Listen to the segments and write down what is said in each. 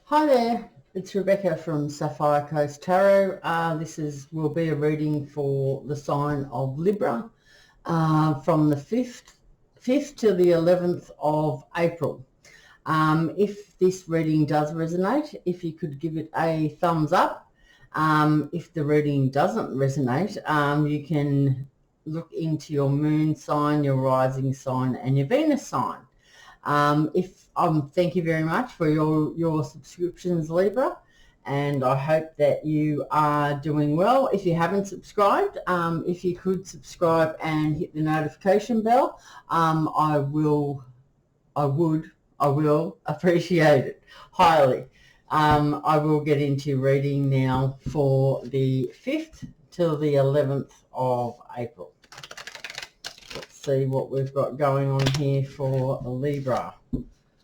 Hi there, it's Rebecca from Sapphire Coast Tarot. Will be a reading for the sign of Libra from the 5th to the 11th of April. If this reading does resonate, if you could give it a thumbs up. If the reading doesn't resonate, you can look into your moon sign, your rising sign and your Venus sign. Thank you very much for your subscriptions, Libra, and I hope that you are doing well. If you haven't subscribed, if you could subscribe and hit the notification bell, I will appreciate it highly. I will get into reading now for the 5th till the 11th of April. Let's see what we've got going on here for Libra.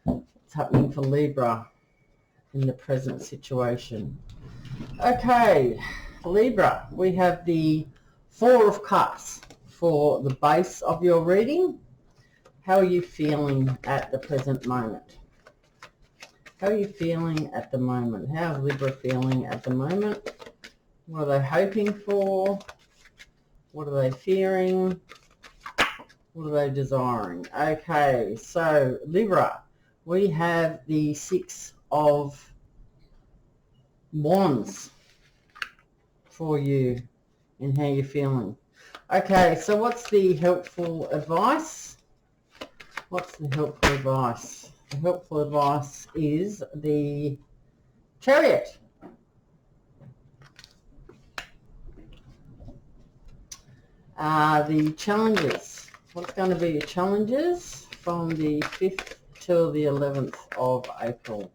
What's happening for Libra in the present situation? Okay, Libra, we have the Four of Cups for the base of your reading. How are you feeling at the present moment? How are you feeling at the moment? How is Libra feeling at the moment? What are they hoping for? What are they fearing? What are they desiring? Okay, so Libra, we have the Six of Wands for you and how you're feeling. Okay, so what's the helpful advice? What's the helpful advice? The helpful advice is the Chariot. The challenges. What's going to be your challenges from the 5th till the 11th of April?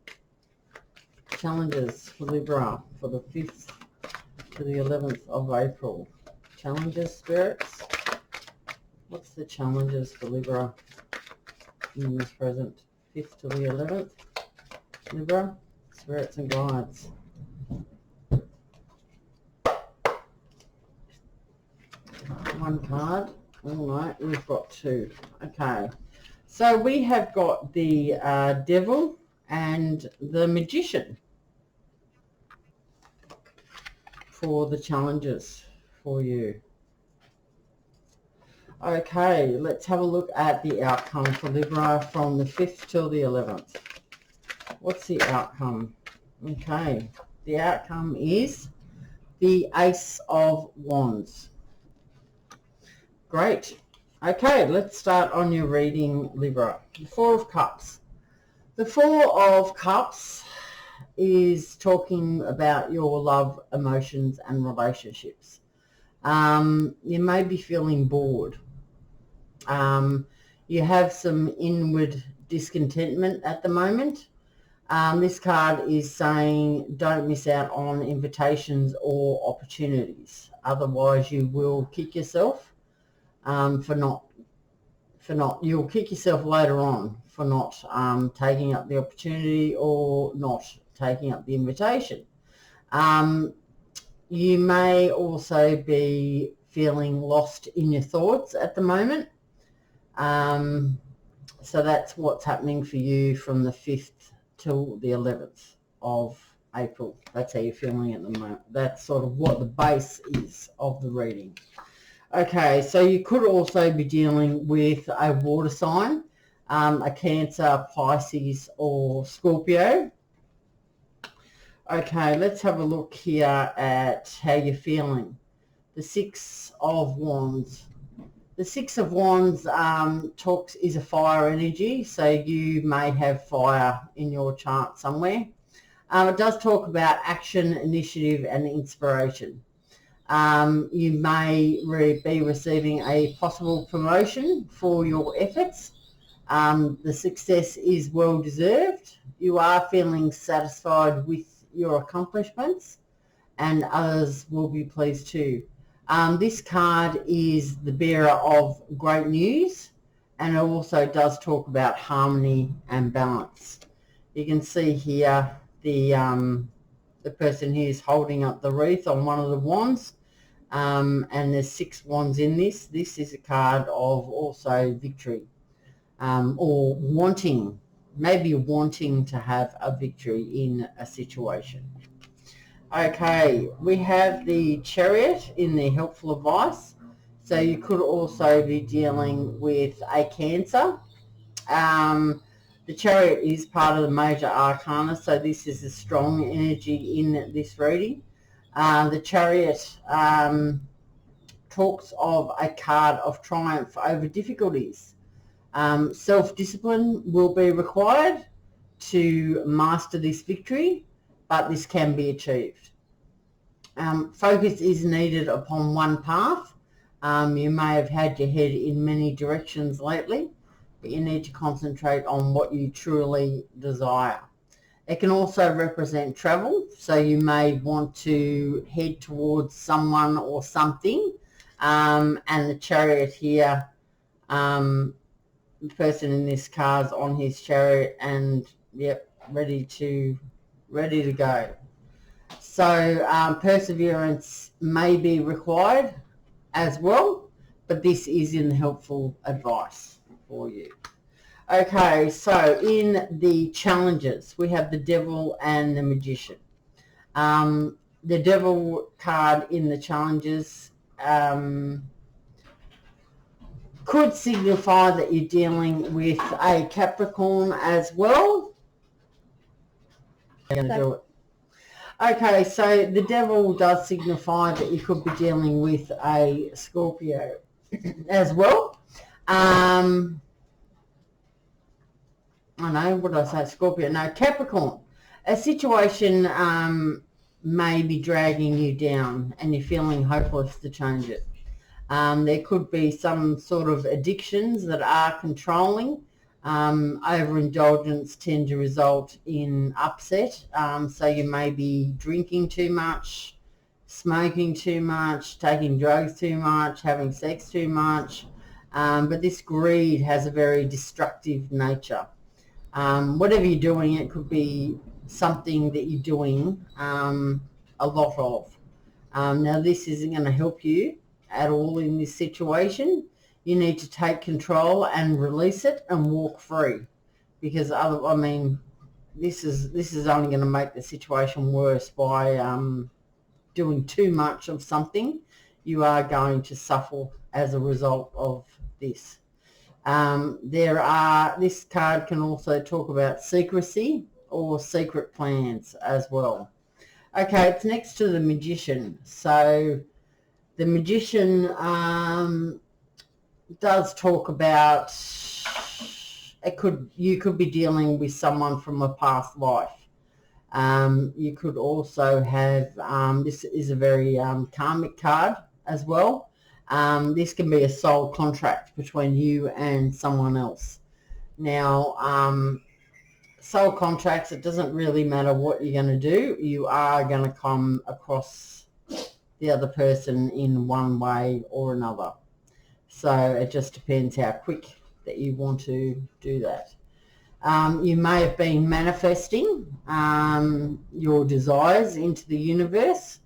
Challenges for Libra for the 5th to the 11th of April. Challenges, spirits. What's the challenges for Libra in this present 5th to the 11th? Libra, spirits and guides. One card. All right, we've got two. Okay, so we have got the Devil and the Magician for the challenges for you. Okay, let's have a look at the outcome for Libra from the 5th till the 11th. What's the outcome? Okay, the outcome is the Ace of Wands. Great. Okay, let's start on your reading, Libra. The Four of Cups. The Four of Cups is talking about your love, emotions and relationships. You may be feeling bored. You have some inward discontentment at the moment. This card is saying don't miss out on invitations or opportunities. Otherwise you will kick yourself you'll kick yourself later on for not taking up the opportunity or not taking up the invitation. You may also be feeling lost in your thoughts at the moment. So that's what's happening for you from the 5th till the 11th of April. That's how you're feeling at the moment. That's sort of what the base is of the reading. Okay, so you could also be dealing with a water sign, a Cancer, Pisces or Scorpio. Okay, let's have a look here at how you're feeling. The Six of Wands. The Six of Wands is a fire energy, so you may have fire in your chart somewhere. It does talk about action, initiative and inspiration. You may be receiving a possible promotion for your efforts. The success is well deserved. You are feeling satisfied with your accomplishments and others will be pleased too. This card is the bearer of great news and it also does talk about harmony and balance. You can see here the person here is holding up the wreath on one of the wands. And there's 6 wands in this. This is a card of also victory or wanting maybe wanting to have a victory in a situation. Okay, we have the Chariot in the helpful advice. So you could also be dealing with a Cancer. The Chariot is part of the major arcana, so this is a strong energy in this reading. The Chariot talks of a card of triumph over difficulties. Self-discipline will be required to master this victory, but this can be achieved. Focus is needed upon one path. You may have had your head in many directions lately, but you need to concentrate on what you truly desire. It can also represent travel, so you may want to head towards someone or something. And the Chariot here, the person in this card's on his chariot and yep, ready to go. So perseverance may be required as well, but this is in helpful advice for you. Okay, so in the challenges, we have the Devil and the Magician. The Devil card in the challenges could signify that you're dealing with a Capricorn as well. I'm going to do it. Okay, so the Devil does signify that you could be dealing with a Scorpio as well. I know, what did I say? Scorpio. No, Capricorn. A situation may be dragging you down and you're feeling hopeless to change it. There could be some sort of addictions that are controlling. Overindulgence tend to result in upset. So you may be drinking too much, smoking too much, taking drugs too much, having sex too much. But this greed has a very destructive nature. Whatever you're doing, it could be something that you're doing a lot of. Now this isn't going to help you at all in this situation. You need to take control and release it and walk free, because this is only going to make the situation worse by doing too much of something. You are going to suffer as a result of this. This card can also talk about secrecy or secret plans as well. Okay, it's next to the Magician. So the Magician does talk about you could be dealing with someone from a past life. You could also have this is a very karmic card as well. This can be a soul contract between you and someone else. Now, soul contracts, it doesn't really matter what you're going to do. You are going to come across the other person in one way or another. So it just depends how quick that you want to do that. You may have been manifesting your desires into the universe.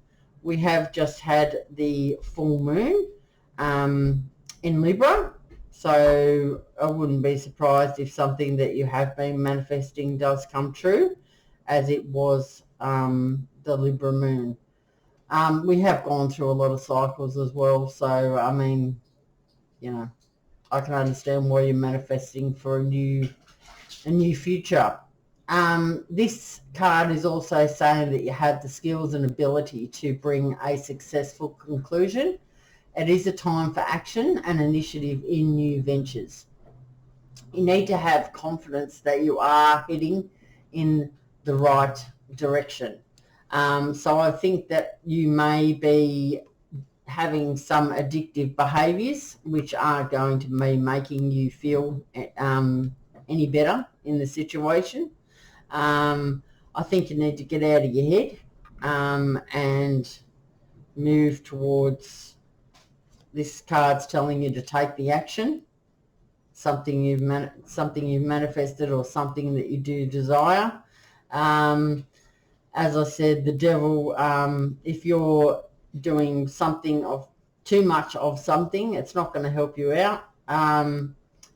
We have just had the full moon in Libra, so I wouldn't be surprised if something that you have been manifesting does come true, as it was the Libra moon. We have gone through a lot of cycles as well, so I mean, you know, I can understand why you're manifesting for a new future. This card is also saying that you have the skills and ability to bring a successful conclusion. It is a time for action and initiative in new ventures. You need to have confidence that you are heading in the right direction. So I think that you may be having some addictive behaviours which are going to be making you feel any better in the situation. I think you need to get out of your head and move towards, this card's telling you to take the action, something you've manifested or something that you do desire. As I said, the Devil, if you're doing something of too much of something, it's not going to help you out.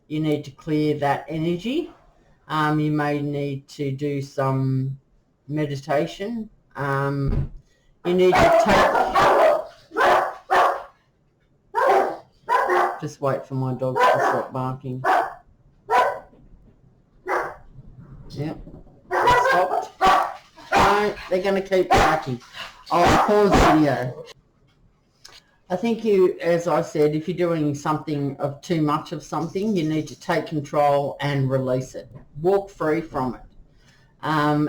You need to clear that energy. You may need to do some meditation. You need to take... Just wait for my dogs to stop barking. Yep, they stopped. No, they're going to keep barking. I'll pause video. I think you, as I said, if you're doing something of too much of something, you need to take control and release it. Walk free from it.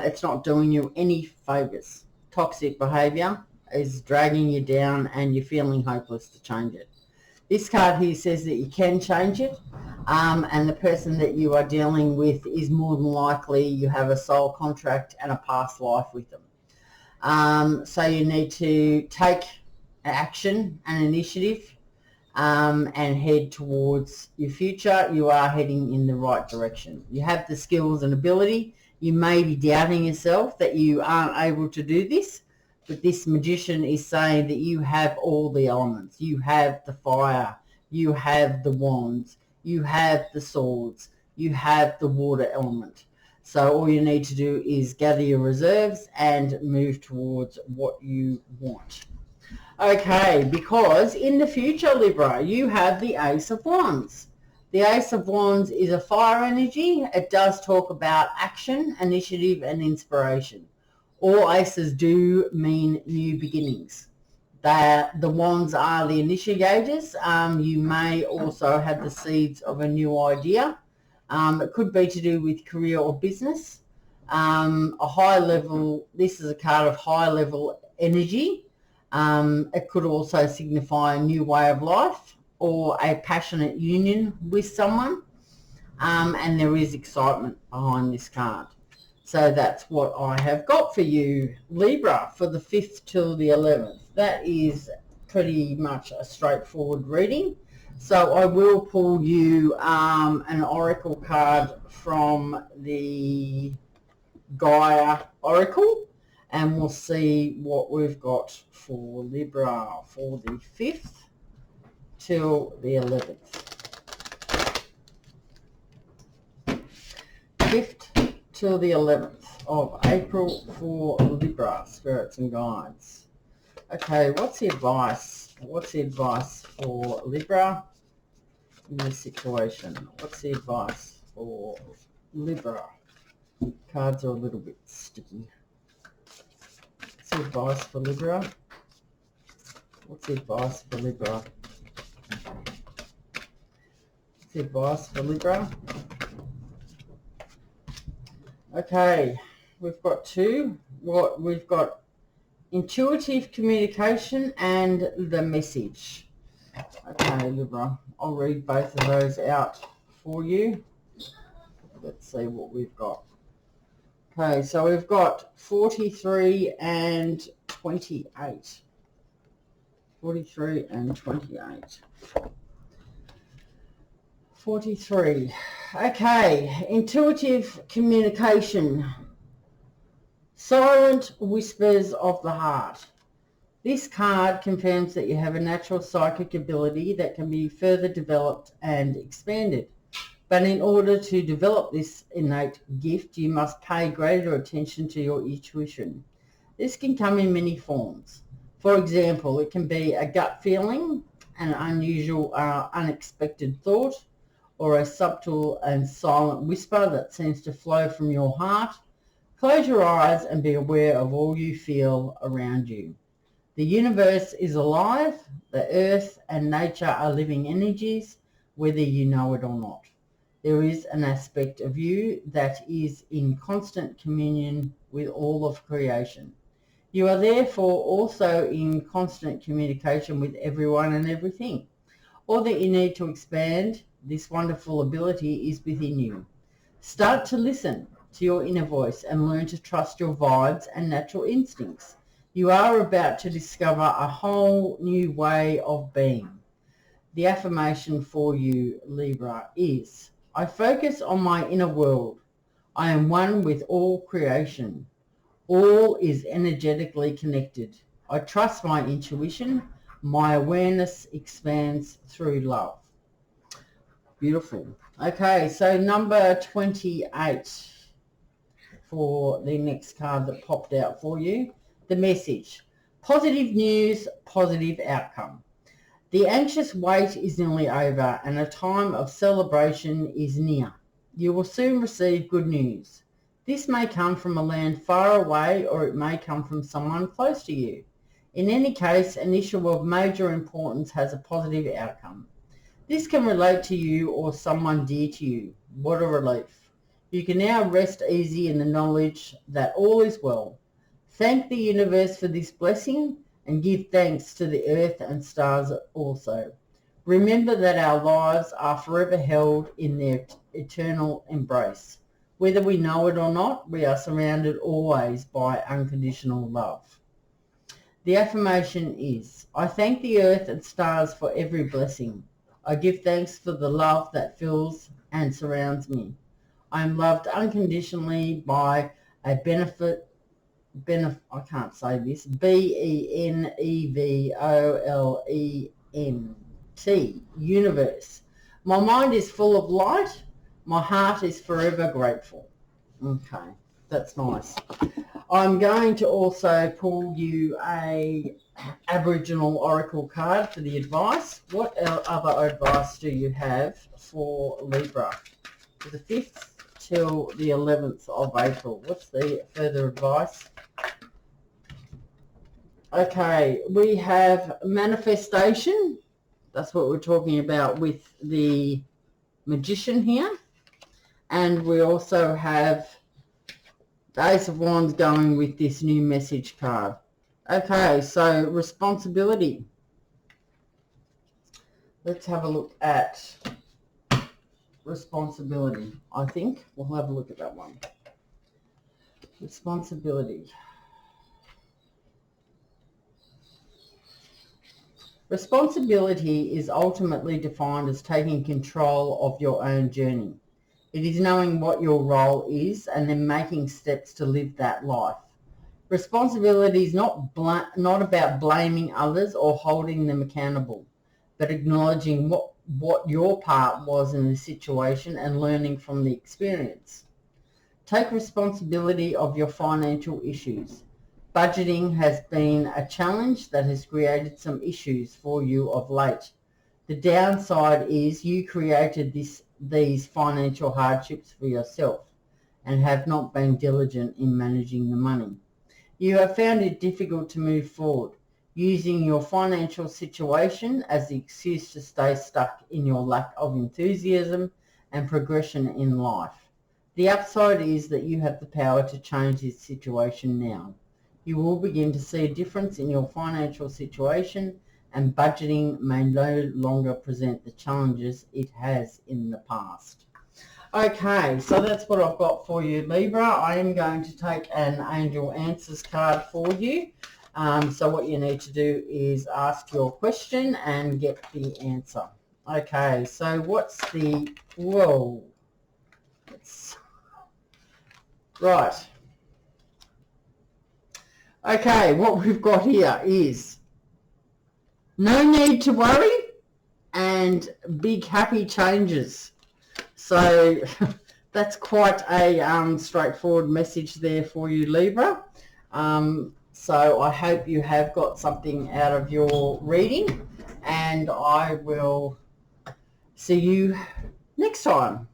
It's not doing you any favours. Toxic behaviour is dragging you down and you're feeling hopeless to change it. This card here says that you can change it, and the person that you are dealing with is more than likely you have a soul contract and a past life with them. So you need to take action and initiative and head towards your future. You are heading in the right direction. You have the skills and ability. You may be doubting yourself that you aren't able to do this, but this magician is saying that you have all the elements. You have the fire, you have the wands, you have the swords, you have the water element. So all you need to do is gather your reserves and move towards what you want. Okay, because in the future, Libra, you have the Ace of Wands. The Ace of Wands is a fire energy. It does talk about action, initiative, and inspiration. All aces do mean new beginnings. The wands are the initiators. You may also have the seeds of a new idea. It could be to do with career or business. A high level, this is a card of high level energy. It could also signify a new way of life or a passionate union with someone. And there is excitement behind this card. So that's what I have got for you, Libra, for the 5th till the 11th. That is pretty much a straightforward reading. So I will pull you an oracle card from the Gaia Oracle, and we'll see what we've got for Libra for the 5th till the 11th. 5th till the 11th of April for Libra, spirits and guides. Okay, what's the advice? What's the advice for Libra in this situation? What's the advice for Libra? Cards are a little bit sticky. What's the advice for Libra? What's the advice for Libra? What's the advice for Libra? Okay, we've got two. We've got intuitive communication and the message. Okay, Libra, I'll read both of those out for you. Let's see what we've got. Okay, so we've got 43 and 28. 43 and 28. 43. Okay, intuitive communication. Silent whispers of the heart. This card confirms that you have a natural psychic ability that can be further developed and expanded. But in order to develop this innate gift, you must pay greater attention to your intuition. This can come in many forms. For example, it can be a gut feeling, an unusual, unexpected thought, or a subtle and silent whisper that seems to flow from your heart. Close your eyes and be aware of all you feel around you. The universe is alive. The earth and nature are living energies, whether you know it or not. There is an aspect of you that is in constant communion with all of creation. You are therefore also in constant communication with everyone and everything. All that you need to expand this wonderful ability is within you. Start to listen to your inner voice and learn to trust your vibes and natural instincts. You are about to discover a whole new way of being. The affirmation for you, Libra, is: I focus on my inner world. I am one with all creation. All is energetically connected. I trust my intuition. My awareness expands through love. Beautiful. Okay, so number 28 for the next card that popped out for you. The message. Positive news, positive outcome. The anxious wait is nearly over and a time of celebration is near. You will soon receive good news. This may come from a land far away or it may come from someone close to you. In any case, an issue of major importance has a positive outcome. This can relate to you or someone dear to you. What a relief. You can now rest easy in the knowledge that all is well. Thank the universe for this blessing and give thanks to the earth and stars also. Remember that our lives are forever held in their eternal embrace. Whether we know it or not, we are surrounded always by unconditional love. The affirmation is, I thank the earth and stars for every blessing. I give thanks for the love that fills and surrounds me. I am loved unconditionally by a I can't say this, BENEVOLENT, universe. My mind is full of light. My heart is forever grateful. Okay, that's nice. I'm going to also pull you a Aboriginal Oracle card for the advice. What other advice do you have for Libra? For the 5th till the 11th of April. What's the further advice? Okay, we have manifestation. That's what we're talking about with the Magician here. And we also have the Ace of Wands going with this new message card. Okay, so responsibility. Let's have a look at responsibility, I think. We'll have a look at that one. Responsibility. Responsibility is ultimately defined as taking control of your own journey. It is knowing what your role is and then making steps to live that life. Responsibility is not about blaming others or holding them accountable, but acknowledging what your part was in the situation and learning from the experience. Take responsibility of your financial issues. Budgeting has been a challenge that has created some issues for you of late. The downside is you created these financial hardships for yourself and have not been diligent in managing the money. You have found it difficult to move forward, using your financial situation as the excuse to stay stuck in your lack of enthusiasm and progression in life. The upside is that you have the power to change this situation now. You will begin to see a difference in your financial situation and budgeting may no longer present the challenges it has in the past. Okay, so that's what I've got for you, Libra. I am going to take an Angel Answers card for you. So what you need to do is ask your question and get the answer. Okay, so what's the... Whoa. Right. Okay, what we've got here is no need to worry and big happy changes. So that's quite a straightforward message there for you, Libra. So I hope you have got something out of your reading and I will see you next time.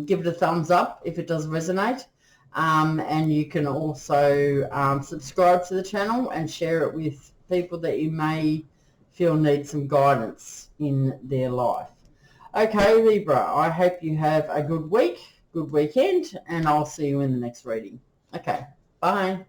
Give it a thumbs up if it does resonate. And you can also subscribe to the channel and share it with people that you may feel need some guidance in their life. Okay, Libra, I hope you have a good week, good weekend, and I'll see you in the next reading. Okay, bye.